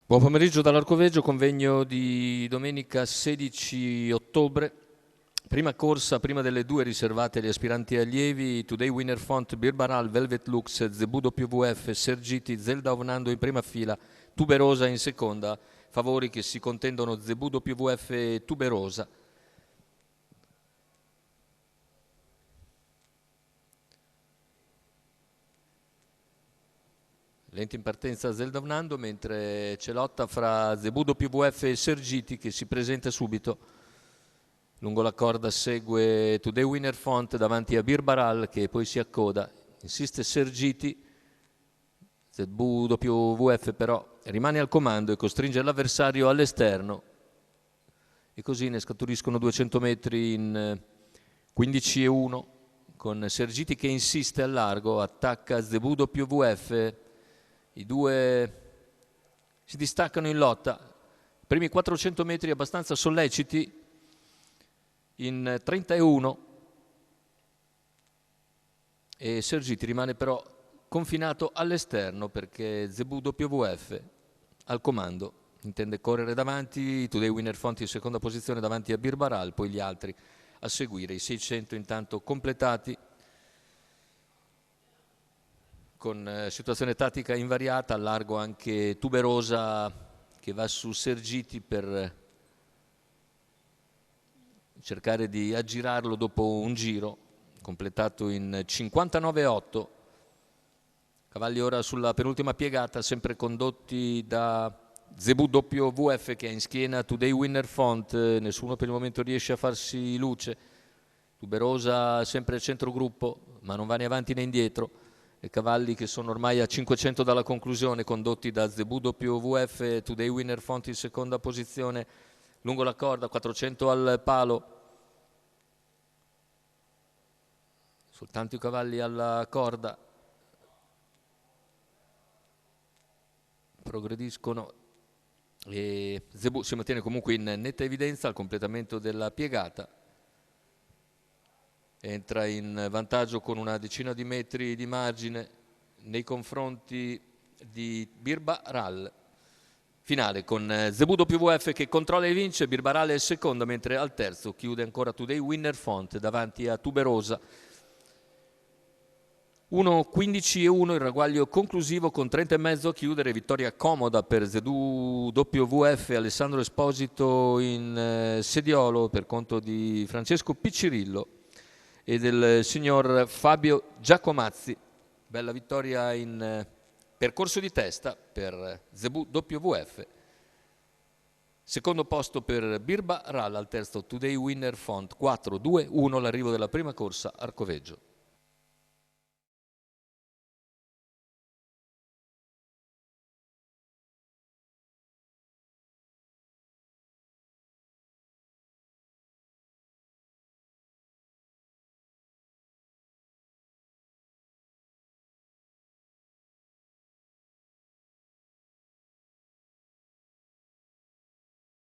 Buon pomeriggio dall'Arcoveggio, convegno di domenica 16 ottobre. Prima corsa, prima delle due riservate agli aspiranti allievi, Today Winner Font, Birbaral, Velvet Lux, Zebu WF, Sergiti, Zelda Ovnando in prima fila, Tuberosa in seconda. Favori che si contendono Zebu WF e Tuberosa. Lenti in partenza Zelda Ovnando, mentre c'è lotta fra Zebu WF e Sergiti che si presenta subito. Lungo la corda segue Today Winner Font davanti a Birbaral che poi si accoda. Insiste Sergiti, ZWF però rimane al comando e costringe l'avversario all'esterno. E così ne scaturiscono 200 metri in 15:1 con Sergiti che insiste al largo, attacca ZWF. I due si distaccano in lotta. I primi 400 metri abbastanza solleciti in 31 e Sergiti rimane però confinato all'esterno perché Zebu WF al comando intende correre davanti, Today Winner Font in seconda posizione davanti a Birbaral, poi gli altri a seguire, i 600 intanto completati con situazione tattica invariata, al largo anche Tuberosa che va su Sergiti per cercare di aggirarlo dopo un giro completato in 59,8. Cavalli ora sulla penultima piegata, sempre condotti da Zebu WF che è in schiena Today Winner Font, nessuno per il momento riesce a farsi luce. Tuberosa sempre centrogruppo, ma non va né avanti né indietro. E cavalli che sono ormai a 500 dalla conclusione, condotti da Zebu WF, Today Winner Font in seconda posizione, lungo la corda, 400 al palo. Soltanto i cavalli alla corda progrediscono e Zebu si mantiene comunque in netta evidenza al completamento della piegata. Entra in vantaggio con una decina di metri di margine nei confronti di Birbaral. Finale con Zebu WF che controlla e vince, Birbaral è il secondo, mentre al terzo chiude ancora Today Winner Font davanti a Tuberosa. 1:15:1 il ragguaglio conclusivo con 30,5 a chiudere, vittoria comoda per Zebu WF, Alessandro Esposito in sediolo per conto di Francesco Piccirillo e del signor Fabio Giacomazzi. Bella vittoria in percorso di testa per Zebu WF. Secondo posto per Birbaral, al terzo Today Winner Font, 4-2-1 l'arrivo della prima corsa Arcoveggio.